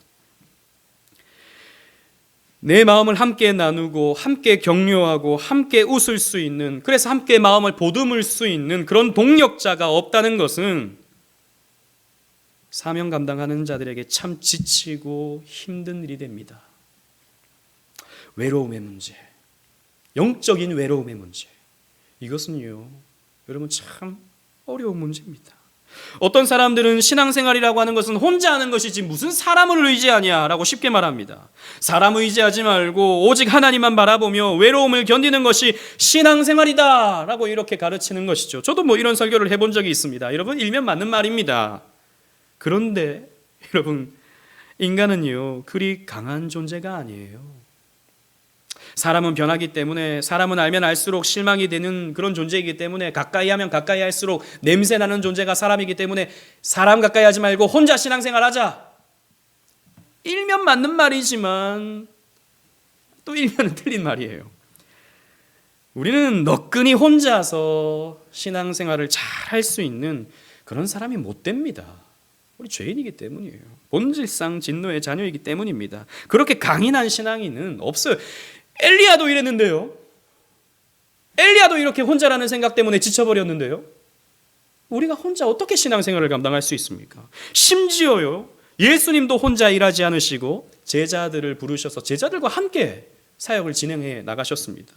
내 마음을 함께 나누고 함께 격려하고 함께 웃을 수 있는, 그래서 함께 마음을 보듬을 수 있는 그런 동역자가 없다는 것은 사명 감당하는 자들에게 참 지치고 힘든 일이 됩니다. 외로움의 문제, 영적인 외로움의 문제, 이것은요 여러분 참 어려운 문제입니다. 어떤 사람들은 신앙생활이라고 하는 것은 혼자 하는 것이지 무슨 사람을 의지하냐라고 쉽게 말합니다. 사람 의지하지 말고 오직 하나님만 바라보며 외로움을 견디는 것이 신앙생활이다 라고 이렇게 가르치는 것이죠. 저도 이런 설교를 해본 적이 있습니다. 여러분, 일면 맞는 말입니다. 그런데 여러분, 인간은요 그리 강한 존재가 아니에요. 사람은 변하기 때문에, 사람은 알면 알수록 실망이 되는 그런 존재이기 때문에, 가까이 하면 가까이 할수록 냄새나는 존재가 사람이기 때문에 사람 가까이 하지 말고 혼자 신앙생활 하자, 일면 맞는 말이지만 또 일면은 틀린 말이에요. 우리는 너끈히 혼자서 신앙생활을 잘 할 수 있는 그런 사람이 못 됩니다. 우리 죄인이기 때문이에요. 본질상 진노의 자녀이기 때문입니다. 그렇게 강인한 신앙인은 없어요. 엘리야도 이랬는데요. 엘리야도 이렇게 혼자라는 생각 때문에 지쳐버렸는데요. 우리가 혼자 어떻게 신앙생활을 감당할 수 있습니까? 심지어요, 예수님도 혼자 일하지 않으시고 제자들을 부르셔서 제자들과 함께 사역을 진행해 나가셨습니다.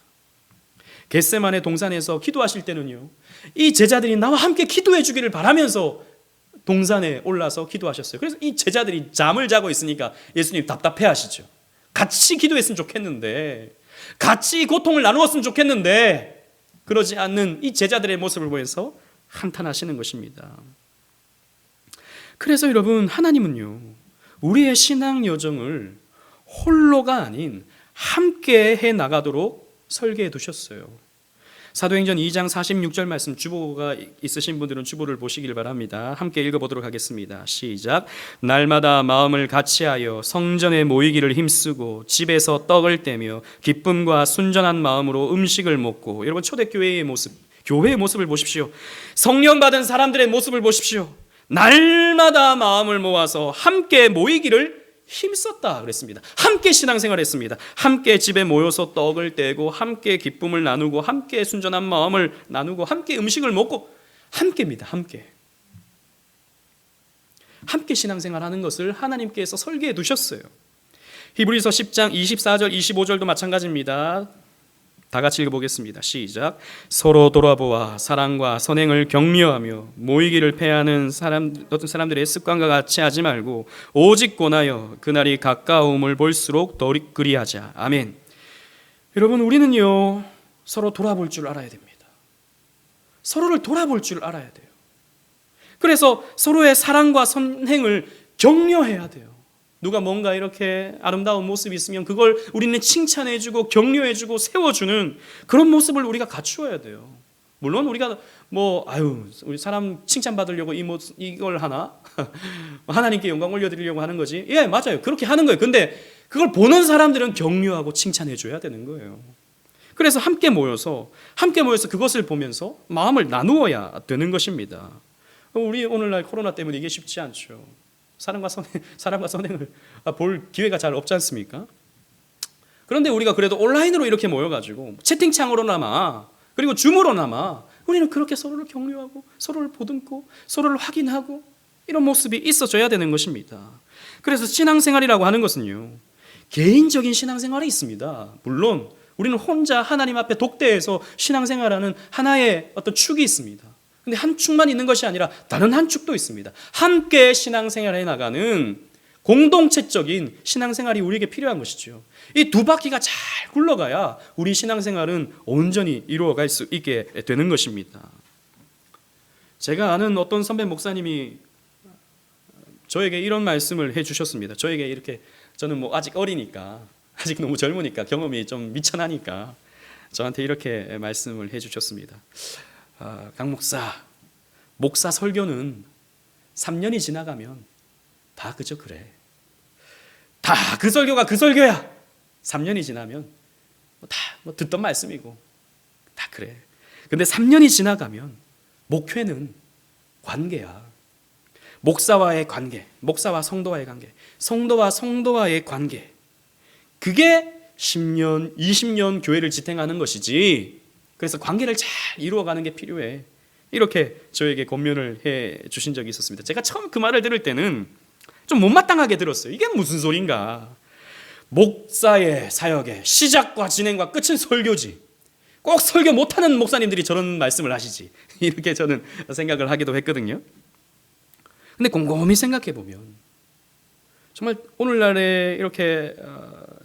겟세마네 동산에서 기도하실 때는요, 이 제자들이 나와 함께 기도해 주기를 바라면서 동산에 올라서 기도하셨어요. 그래서 이 제자들이 잠을 자고 있으니까 예수님 답답해 하시죠. 같이 기도했으면 좋겠는데, 같이 고통을 나누었으면 좋겠는데, 그러지 않는 이 제자들의 모습을 보면서 한탄하시는 것입니다. 그래서 여러분, 하나님은요 우리의 신앙 여정을 홀로가 아닌 함께 해 나가도록 설계해 두셨어요. 사도행전 2장 46절 말씀, 주보가 있으신 분들은 주보를 보시길 바랍니다. 함께 읽어보도록 하겠습니다. 시작. 날마다 마음을 같이하여 성전에 모이기를 힘쓰고 집에서 떡을 떼며 기쁨과 순전한 마음으로 음식을 먹고. 여러분, 초대교회의 모습, 교회의 모습을 보십시오. 성령 받은 사람들의 모습을 보십시오. 날마다 마음을 모아서 함께 모이기를 힘썼다 그랬습니다. 함께 신앙생활했습니다. 함께 집에 모여서 떡을 떼고 함께 기쁨을 나누고 함께 순전한 마음을 나누고 함께 음식을 먹고, 함께입니다. 함께 신앙생활하는 것을 하나님께서 설계해 두셨어요. 히브리서 10장 24절 25절도 마찬가지입니다. 다 같이 읽어보겠습니다. 시작. 서로 돌아보아 사랑과 선행을 격려하며 모이기를 패하는 어떤 사람들의 습관과 같이 하지 말고 오직 권하여 그날이 가까움을 볼수록 더 그리하자. 아멘. 여러분, 우리는요 서로 돌아볼 줄 알아야 됩니다. 서로를 돌아볼 줄 알아야 돼요. 그래서 서로의 사랑과 선행을 격려해야 돼요. 누가 뭔가 이렇게 아름다운 모습이 있으면 그걸 우리는 칭찬해주고 격려해주고 세워주는 그런 모습을 우리가 갖추어야 돼요. 물론 우리가 우리 사람 칭찬받으려고 이걸 하나? 하나님께 영광 올려드리려고 하는 거지. 예, 맞아요. 그렇게 하는 거예요. 근데 그걸 보는 사람들은 격려하고 칭찬해줘야 되는 거예요. 그래서 함께 모여서 그것을 보면서 마음을 나누어야 되는 것입니다. 우리 오늘날 코로나 때문에 이게 쉽지 않죠. 사람과 선행을 볼 기회가 잘 없지 않습니까? 그런데 우리가 그래도 온라인으로 이렇게 모여가지고 채팅창으로나마 그리고 줌으로나마 우리는 그렇게 서로를 격려하고 서로를 보듬고 서로를 확인하고 이런 모습이 있어져야 되는 것입니다. 그래서 신앙생활이라고 하는 것은요 개인적인 신앙생활이 있습니다. 물론 우리는 혼자 하나님 앞에 독대해서 신앙생활하는 하나의 어떤 축이 있습니다. 근데 한 축만 있는 것이 아니라 다른 한 축도 있습니다. 함께 신앙생활해 나가는 공동체적인 신앙생활이 우리에게 필요한 것이죠. 이 두 바퀴가 잘 굴러가야 우리 신앙생활은 온전히 이루어갈 수 있게 되는 것입니다. 제가 아는 어떤 선배 목사님이 저에게 이런 말씀을 해주셨습니다. 저에게 이렇게, 저는 뭐 아직 어리니까, 아직 너무 젊으니까, 경험이 좀 미천하니까 저한테 이렇게 말씀을 해주셨습니다. 강 목사 설교는 3년이 지나가면 다 그저 그래. 다 그 설교가 그 설교야. 3년이 지나면 다 듣던 말씀이고 다 그래. 근데 3년이 지나가면 목회는 관계야. 목사와의 관계, 목사와 성도와의 관계, 성도와 성도와의 관계. 그게 10년, 20년 교회를 지탱하는 것이지. 그래서 관계를 잘 이루어가는 게 필요해. 이렇게 저에게 권면을 해 주신 적이 있었습니다. 제가 처음 그 말을 들을 때는 좀 못마땅하게 들었어요. 이게 무슨 소린가? 목사의 사역의 시작과 진행과 끝은 설교지. 꼭 설교 못하는 목사님들이 저런 말씀을 하시지. 이렇게 저는 생각을 하기도 했거든요. 근데 곰곰이 생각해 보면 정말 오늘날에 이렇게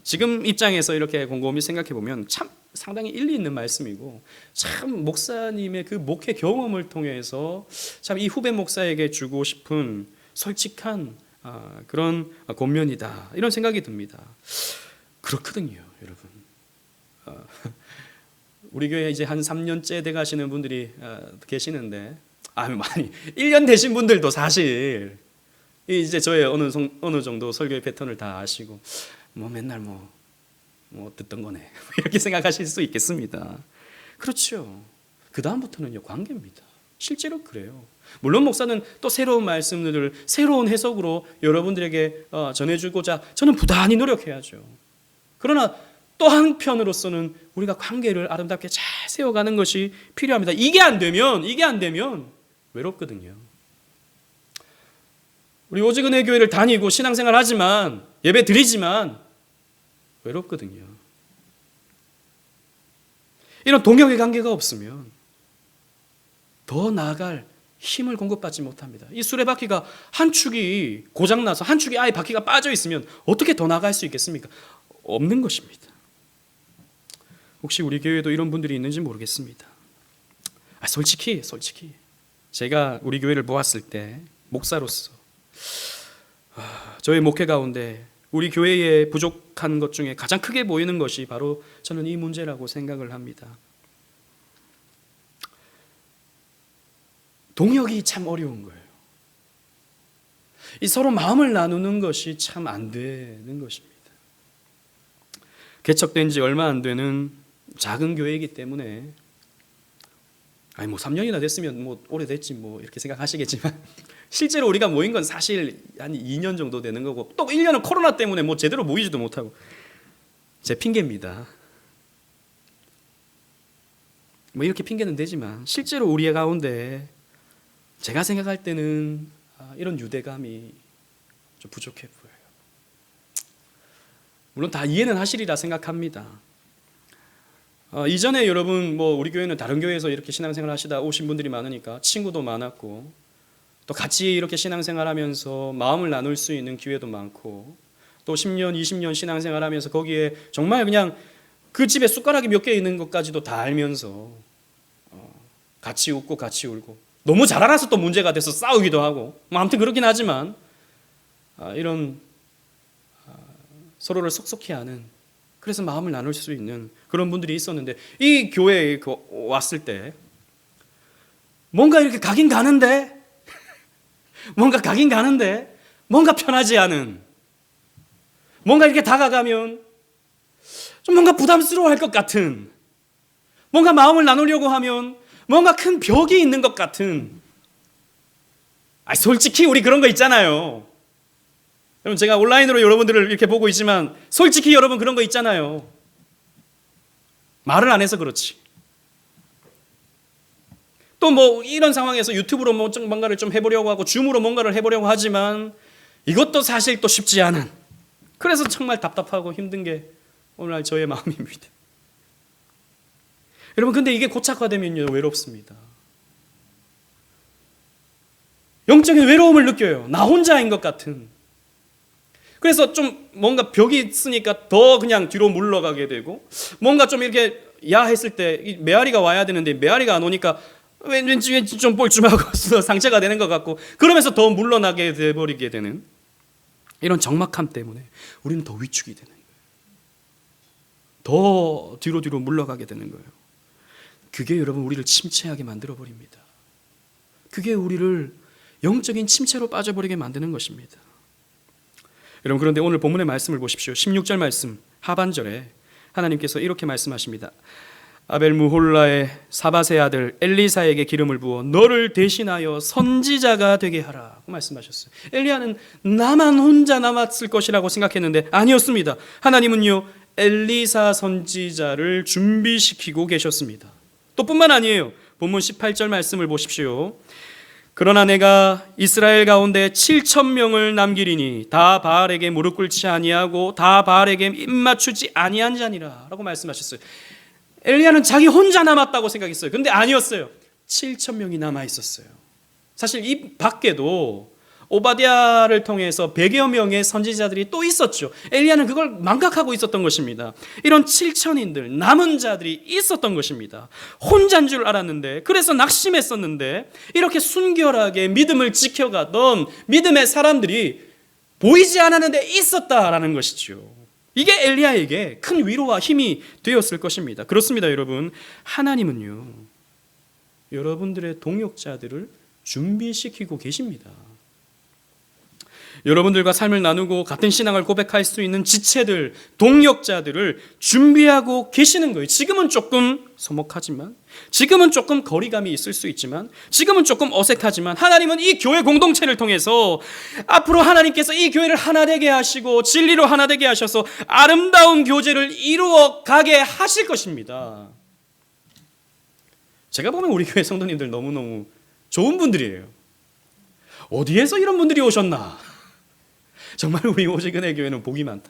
지금 입장에서 이렇게 곰곰이 생각해 보면 참 상당히 일리 있는 말씀이고, 참 목사님의 그 목회 경험을 통해서 참 이 후배 목사에게 주고 싶은 솔직한 그런 권면이다, 이런 생각이 듭니다. 그렇거든요, 여러분. 우리 교회 이제 한 3년째 돼 가시는 분들이 계시는데, 많이 1년 되신 분들도 사실 이제 저의 어느 정도 설교의 패턴을 다 아시고 뭐 맨날 뭐 듣던 거네 이렇게 생각하실 수 있겠습니다. 그렇죠. 그 다음부터는요, 관계입니다. 실제로 그래요. 물론 목사는 또 새로운 말씀들을 새로운 해석으로 여러분들에게 전해주고자 저는 부단히 노력해야죠. 그러나 또 한편으로서는 우리가 관계를 아름답게 잘 세워가는 것이 필요합니다. 이게 안 되면 외롭거든요. 우리 오직은혜 교회를 다니고 신앙생활 하지만, 예배 드리지만 외롭거든요. 이런 동역의 관계가 없으면 더 나아갈 힘을 공급받지 못합니다. 이 수레바퀴가 한 축이 고장나서 한 축이 아예 바퀴가 빠져 있으면 어떻게 더 나아갈 수 있겠습니까? 없는 것입니다. 혹시 우리 교회에도 이런 분들이 있는지 모르겠습니다. 솔직히 제가 우리 교회를 보았을 때 목사로서 저의 목회 가운데 우리 교회에 부족한 것 중에 가장 크게 보이는 것이 바로 저는 이 문제라고 생각을 합니다. 동역이 참 어려운 거예요. 이 서로 마음을 나누는 것이 참 안 되는 것입니다. 개척된 지 얼마 안 되는 작은 교회이기 때문에 뭐 3년이나 됐으면 뭐 오래됐지 뭐 이렇게 생각하시겠지만 실제로 우리가 모인 건 사실 한 2년 정도 되는 거고, 또 1년은 코로나 때문에 뭐 제대로 모이지도 못하고, 제 핑계입니다. 뭐 이렇게 핑계는 되지만 실제로 우리 가운데 제가 생각할 때는 이런 유대감이 좀 부족해 보여요. 물론 다 이해는 하시리라 생각합니다. 이전에 여러분 뭐 우리 교회는 다른 교회에서 이렇게 신앙생활 하시다 오신 분들이 많으니까 친구도 많았고, 또 같이 이렇게 신앙생활하면서 마음을 나눌 수 있는 기회도 많고, 또 10년, 20년 신앙생활하면서 거기에 정말 그냥 그 집에 숟가락이 몇 개 있는 것까지도 다 알면서 같이 웃고 같이 울고, 너무 잘 알아서 또 문제가 돼서 싸우기도 하고, 뭐 아무튼 그렇긴 하지만 이런 서로를 속속히 아는, 그래서 마음을 나눌 수 있는 그런 분들이 있었는데, 이 교회에 왔을 때 뭔가 이렇게 가긴 가는데 뭔가 편하지 않은, 뭔가 이렇게 다가가면 좀 뭔가 부담스러워할 것 같은, 뭔가 마음을 나누려고 하면 뭔가 큰 벽이 있는 것 같은. 솔직히 우리 그런 거 있잖아요. 여러분, 제가 온라인으로 여러분들을 이렇게 보고 있지만 솔직히 여러분 그런 거 있잖아요. 말을 안 해서 그렇지. 또 뭐 이런 상황에서 유튜브로 뭔가를 좀 해보려고 하고 줌으로 뭔가를 해보려고 하지만 이것도 사실 또 쉽지 않은, 그래서 정말 답답하고 힘든 게 오늘날 저의 마음입니다. 여러분, 근데 이게 고착화되면요, 외롭습니다. 영적인 외로움을 느껴요. 나 혼자인 것 같은. 그래서 좀 뭔가 벽이 있으니까 더 그냥 뒤로 물러가게 되고, 뭔가 좀 이렇게 야 했을 때 메아리가 와야 되는데 메아리가 안 오니까 왠지 좀 뻘쭘하고 상처가 되는 것 같고, 그러면서 더 물러나게 돼버리게 되는 이런 적막함 때문에 우리는 더 위축이 되는 거예요. 더 뒤로 물러가게 되는 거예요. 그게 여러분 우리를 침체하게 만들어 버립니다. 그게 우리를 영적인 침체로 빠져버리게 만드는 것입니다. 여러분, 그런데 오늘 본문의 말씀을 보십시오. 16절 말씀 하반절에 하나님께서 이렇게 말씀하십니다. 아벨 무홀라의 사밧의 아들 엘리사에게 기름을 부어 너를 대신하여 선지자가 되게 하라 고 말씀하셨어요. 엘리야는 나만 혼자 남았을 것이라고 생각했는데 아니었습니다. 하나님은요, 엘리사 선지자를 준비시키고 계셨습니다. 또 뿐만 아니에요. 본문 18절 말씀을 보십시오. 그러나 내가 이스라엘 가운데 7,000명을 남기리니 다 바알에게 무릎 꿇지 아니하고 다 바알에게 입 맞추지 아니한 자니라 라고 말씀하셨어요. 엘리야는 자기 혼자 남았다고 생각했어요. 그런데 아니었어요. 7,000명이 남아 있었어요. 사실 이 밖에도 오바댜를 통해서 100여 명의 선지자들이 또 있었죠. 엘리야는 그걸 망각하고 있었던 것입니다. 이런 7,000인들 남은 자들이 있었던 것입니다. 혼자인 줄 알았는데, 그래서 낙심했었는데, 이렇게 순결하게 믿음을 지켜가던 믿음의 사람들이 보이지 않았는데 있었다라는 것이죠. 이게 엘리야에게 큰 위로와 힘이 되었을 것입니다. 그렇습니다, 여러분. 하나님은요, 여러분들의 동역자들을 준비시키고 계십니다. 여러분들과 삶을 나누고 같은 신앙을 고백할 수 있는 지체들, 동역자들을 준비하고 계시는 거예요. 지금은 조금 서먹하지만, 지금은 조금 거리감이 있을 수 있지만, 지금은 조금 어색하지만, 하나님은 이 교회 공동체를 통해서 앞으로 하나님께서 이 교회를 하나 되게 하시고 진리로 하나 되게 하셔서 아름다운 교제를 이루어 가게 하실 것입니다. 제가 보면 우리 교회 성도님들 너무너무 좋은 분들이에요. 어디에서 이런 분들이 오셨나? 정말 우리 오직은혜 교회는 복이 많다.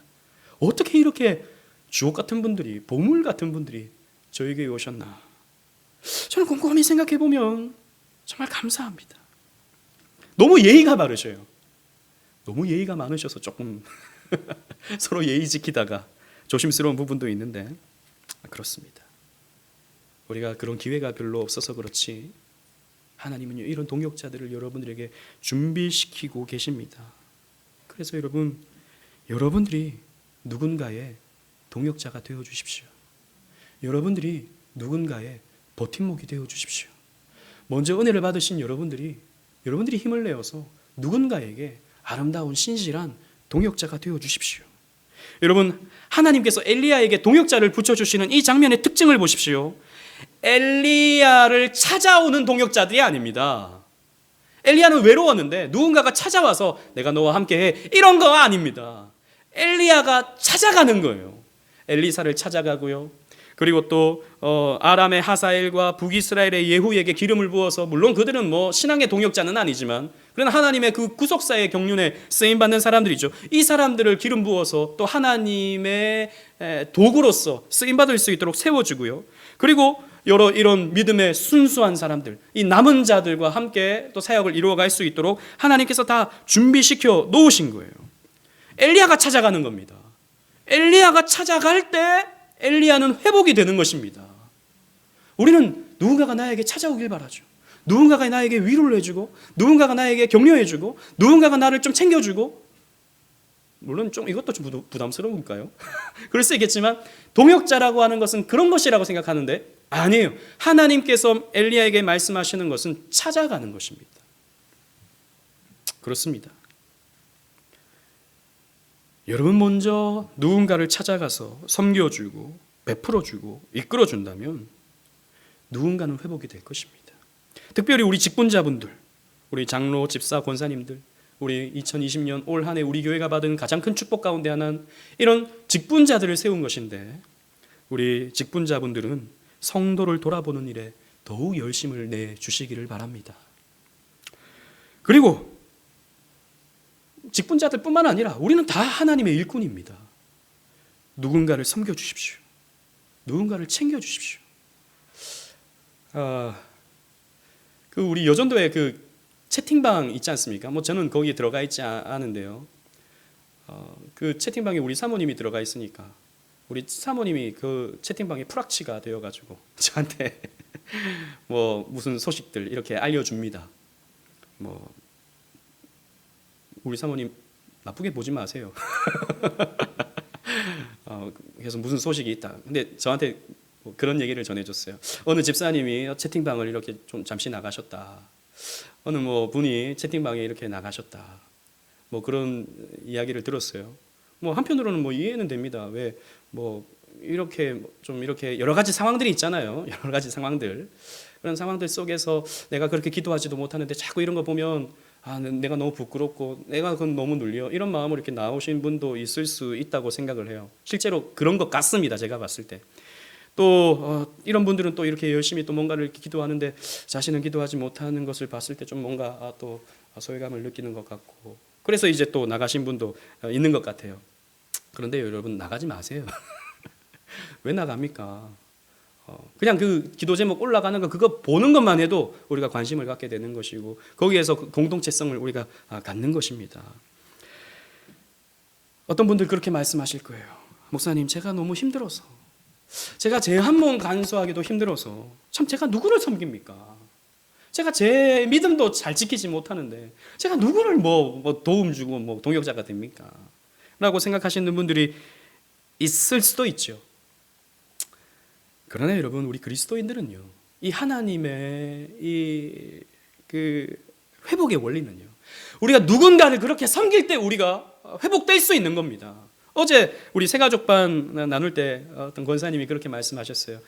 어떻게 이렇게 주옥 같은 분들이, 보물 같은 분들이 저희 교회에 오셨나? 저는 곰곰이 생각해 보면 정말 감사합니다. 너무 예의가 바르셔요. 너무 예의가 많으셔서 조금 서로 예의 지키다가 조심스러운 부분도 있는데, 그렇습니다. 우리가 그런 기회가 별로 없어서 그렇지, 하나님은요, 이런 동역자들을 여러분들에게 준비시키고 계십니다. 그래서 여러분, 여러분들이 누군가의 동역자가 되어 주십시오. 여러분들이 누군가의 버팀목이 되어 주십시오. 먼저 은혜를 받으신 여러분들이 힘을 내어서 누군가에게 아름다운 신실한 동역자가 되어 주십시오. 여러분, 하나님께서 엘리야에게 동역자를 붙여주시는 이 장면의 특징을 보십시오. 엘리야를 찾아오는 동역자들이 아닙니다. 엘리야는 외로웠는데 누군가가 찾아와서 내가 너와 함께해, 이런 거 아닙니다. 엘리야가 찾아가는 거예요. 엘리사를 찾아가고요. 그리고 또 아람의 하사엘과 북이스라엘의 예후에게 기름을 부어서, 물론 그들은 신앙의 동역자는 아니지만 그러나 하나님의 그 구속사의 경륜에 쓰임받는 사람들이죠. 이 사람들을 기름 부어서 또 하나님의 도구로서 쓰임받을 수 있도록 세워주고요. 그리고 여러 이런 믿음의 순수한 사람들, 이 남은 자들과 함께 또 사역을 이루어갈 수 있도록 하나님께서 다 준비시켜 놓으신 거예요. 엘리야가 찾아가는 겁니다. 엘리야가 찾아갈 때 엘리야는 회복이 되는 것입니다. 우리는 누군가가 나에게 찾아오길 바라죠. 누군가가 나에게 위로를 해주고, 누군가가 나에게 격려해주고, 누군가가 나를 좀 챙겨주고, 물론 좀 이것도 좀 부담스러울까요? 그럴 수 있겠지만 동역자라고 하는 것은 그런 것이라고 생각하는데 아니에요. 하나님께서 엘리야에게 말씀하시는 것은 찾아가는 것입니다. 그렇습니다. 여러분 먼저 누군가를 찾아가서 섬겨주고 베풀어주고 이끌어준다면 누군가는 회복이 될 것입니다. 특별히 우리 직분자분들, 우리 장로, 집사, 권사님들, 우리 2020년 올 한 해 우리 교회가 받은 가장 큰 축복 가운데 하나는 이런 직분자들을 세운 것인데, 우리 직분자분들은 성도를 돌아보는 일에 더욱 열심을 내주시기를 바랍니다. 그리고 직분자들뿐만 아니라 우리는 다 하나님의 일꾼입니다. 누군가를 섬겨주십시오. 누군가를 챙겨주십시오. 그 우리 여전도에 그 채팅방 있지 않습니까? 저는 거기에 들어가 있지 않은데요. 그 채팅방에 우리 사모님이 들어가 있으니까 우리 사모님이 그 채팅방에 프락치가 되어가지고 저한테 뭐 무슨 소식들 이렇게 알려줍니다. 뭐 우리 사모님 나쁘게 보지 마세요. 그래서 무슨 소식이 있다. 근데 저한테 뭐 그런 얘기를 전해줬어요. 어느 집사님이 채팅방을 이렇게 좀 잠시 나가셨다. 어느 뭐 분이 채팅방에 이렇게 나가셨다. 뭐 그런 이야기를 들었어요. 뭐 한편으로는 뭐 이해는 됩니다. 왜 뭐 이렇게 좀 이렇게 여러 가지 상황들이 있잖아요. 여러 가지 상황들. 그런 상황들 속에서 내가 그렇게 기도하지도 못하는데 자꾸 이런 거 보면 내가 너무 부끄럽고 내가 그건 너무 눌려 이런 마음으로 이렇게 나오신 분도 있을 수 있다고 생각을 해요. 실제로 그런 것 같습니다. 제가 봤을 때. 또 이런 분들은 또 이렇게 열심히 또 뭔가를 이렇게 기도하는데 자신은 기도하지 못하는 것을 봤을 때 좀 뭔가 또 소외감을 느끼는 것 같고 그래서 이제 또 나가신 분도 있는 것 같아요. 그런데 여러분 나가지 마세요. 왜 나갑니까? 그냥 그 기도 제목 올라가는 거 그거 보는 것만 해도 우리가 관심을 갖게 되는 것이고 거기에서 공동체성을 우리가 갖는 것입니다. 어떤 분들 그렇게 말씀하실 거예요. 목사님 제가 너무 힘들어서 제가 제 한 몸 간수하기도 힘들어서 참 제가 누구를 섬깁니까? 제가 제 믿음도 잘 지키지 못하는데 제가 누구를 뭐 도움 주고 뭐 동역자가 됩니까? 라고 생각하시는 분들이 있을 수도 있죠. 그러나 여러분 우리 그리스도인들은요 이 하나님의 이 그 회복의 원리는요 우리가 누군가를 그렇게 섬길 때 우리가 회복될 수 있는 겁니다. 어제 우리 새가족반 나눌 때 어떤 권사님이 그렇게 말씀하셨어요.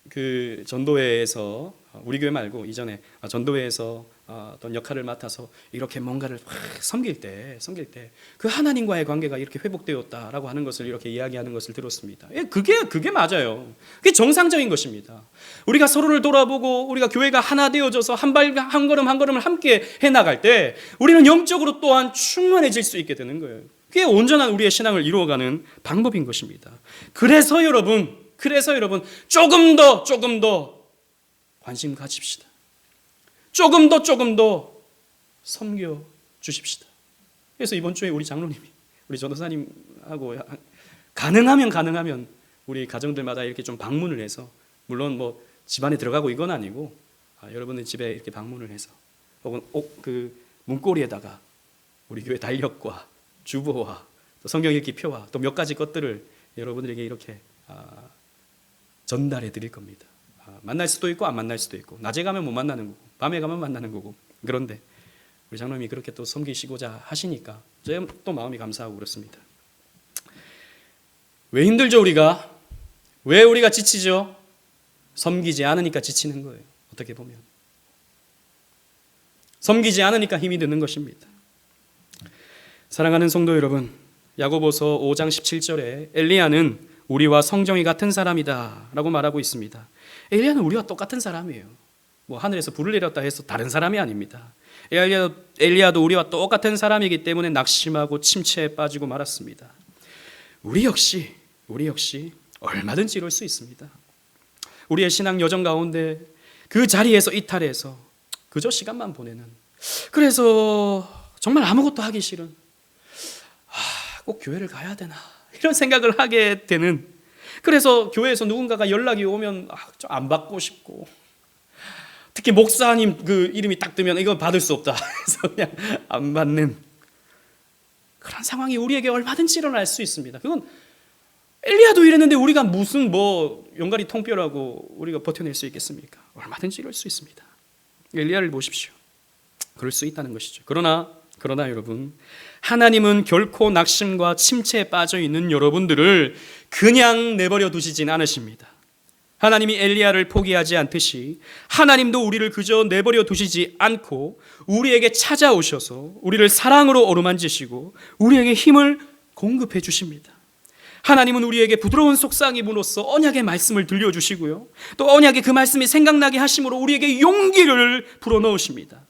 그 전도회에서 우리 교회 말고 이전에 전도회에서 어떤 역할을 맡아서 이렇게 뭔가를 섬길 때 그 하나님과의 관계가 이렇게 회복되었다라고 하는 것을 이렇게 이야기하는 것을 들었습니다. 그게 맞아요. 그게 정상적인 것입니다. 우리가 서로를 돌아보고 우리가 교회가 하나 되어져서 한 걸음 한 걸음을 함께 해나갈 때 우리는 영적으로 또한 충만해질 수 있게 되는 거예요. 그게 온전한 우리의 신앙을 이루어가는 방법인 것입니다. 그래서 여러분 조금 더 관심 가집시다. 조금 더 섬겨 주십시다. 그래서 이번 주에 우리 장로님이 우리 전도사님하고 가능하면 우리 가정들마다 이렇게 좀 방문을 해서 물론 뭐 집안에 들어가고 이건 아니고 여러분의 집에 이렇게 방문을 해서 혹은 그 문고리에다가 우리 교회 달력과 주보와 또 성경 읽기 표와 또 몇 가지 것들을 여러분들에게 이렇게 전달해 드릴 겁니다. 만날 수도 있고 안 만날 수도 있고 낮에 가면 못 만나는 거고 밤에 가면 만나는 거고 그런데 우리 장로님이 그렇게 또 섬기시고자 하시니까 제가 또 마음이 감사하고 그렇습니다. 왜 힘들죠 우리가? 왜 우리가 지치죠? 섬기지 않으니까 지치는 거예요. 어떻게 보면 섬기지 않으니까 힘이 드는 것입니다. 사랑하는 성도 여러분, 야고보서 5장 17절에 엘리야는 우리와 성정이 같은 사람이다 라고 말하고 있습니다. 엘리야는 우리와 똑같은 사람이에요. 뭐 하늘에서 불을 내렸다 해서 다른 사람이 아닙니다. 엘리야도 우리와 똑같은 사람이기 때문에 낙심하고 침체에 빠지고 말았습니다. 우리 역시 얼마든지 이룰 수 있습니다. 우리의 신앙 여정 가운데 그 자리에서 이탈해서 그저 시간만 보내는, 그래서 정말 아무것도 하기 싫은, 꼭 교회를 가야 되나 이런 생각을 하게 되는, 그래서 교회에서 누군가가 연락이 오면 좀 안 받고 싶고, 특히 목사님 그 이름이 딱 뜨면 이거 받을 수 없다 해서 그냥 안 받는 그런 상황이 우리에게 얼마든지 일어날 수 있습니다. 그건 엘리야도 이랬는데 우리가 무슨 뭐 용가리 통뼈라고 우리가 버텨낼 수 있겠습니까? 얼마든지 이럴 수 있습니다. 엘리야를 보십시오. 그럴 수 있다는 것이죠. 그러나 여러분, 하나님은 결코 낙심과 침체에 빠져 있는 여러분들을 그냥 내버려 두시진 않으십니다. 하나님이 엘리야를 포기하지 않듯이 하나님도 우리를 그저 내버려 두시지 않고 우리에게 찾아오셔서 우리를 사랑으로 어루만지시고 우리에게 힘을 공급해 주십니다. 하나님은 우리에게 부드러운 속삭임으로써 언약의 말씀을 들려주시고요, 또 언약의 그 말씀이 생각나게 하심으로 우리에게 용기를 불어넣으십니다.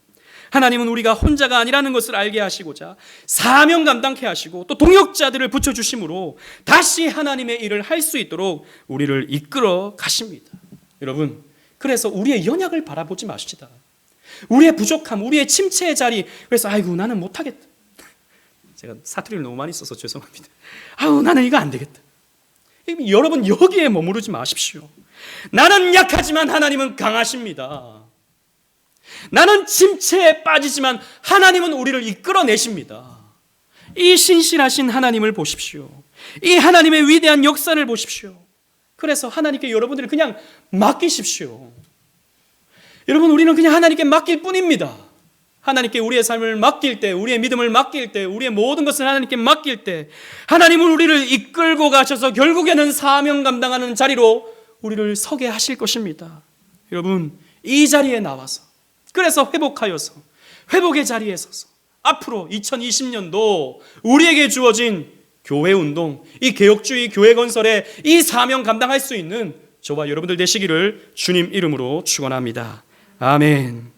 하나님은 우리가 혼자가 아니라는 것을 알게 하시고자 사명 감당케 하시고 또 동역자들을 붙여주심으로 다시 하나님의 일을 할 수 있도록 우리를 이끌어 가십니다. 여러분, 그래서 우리의 연약을 바라보지 마시다. 우리의 부족함, 우리의 침체의 자리, 그래서 아이고 나는 못하겠다, 제가 사투리를 너무 많이 써서 죄송합니다. 나는 이거 안 되겠다, 여러분 여기에 머무르지 마십시오. 나는 약하지만 하나님은 강하십니다. 나는 침체에 빠지지만 하나님은 우리를 이끌어내십니다. 이 신실하신 하나님을 보십시오. 이 하나님의 위대한 역사를 보십시오. 그래서 하나님께 여러분들이 그냥 맡기십시오. 여러분, 우리는 그냥 하나님께 맡길 뿐입니다. 하나님께 우리의 삶을 맡길 때, 우리의 믿음을 맡길 때, 우리의 모든 것을 하나님께 맡길 때 하나님은 우리를 이끌고 가셔서 결국에는 사명 감당하는 자리로 우리를 서게 하실 것입니다. 여러분, 이 자리에 나와서, 그래서 회복하여서 회복의 자리에 서서 앞으로 2020년도 우리에게 주어진 교회 운동, 이 개혁주의 교회 건설에 이 사명 감당할 수 있는 저와 여러분들 되시기를 주님 이름으로 축원합니다. 아멘.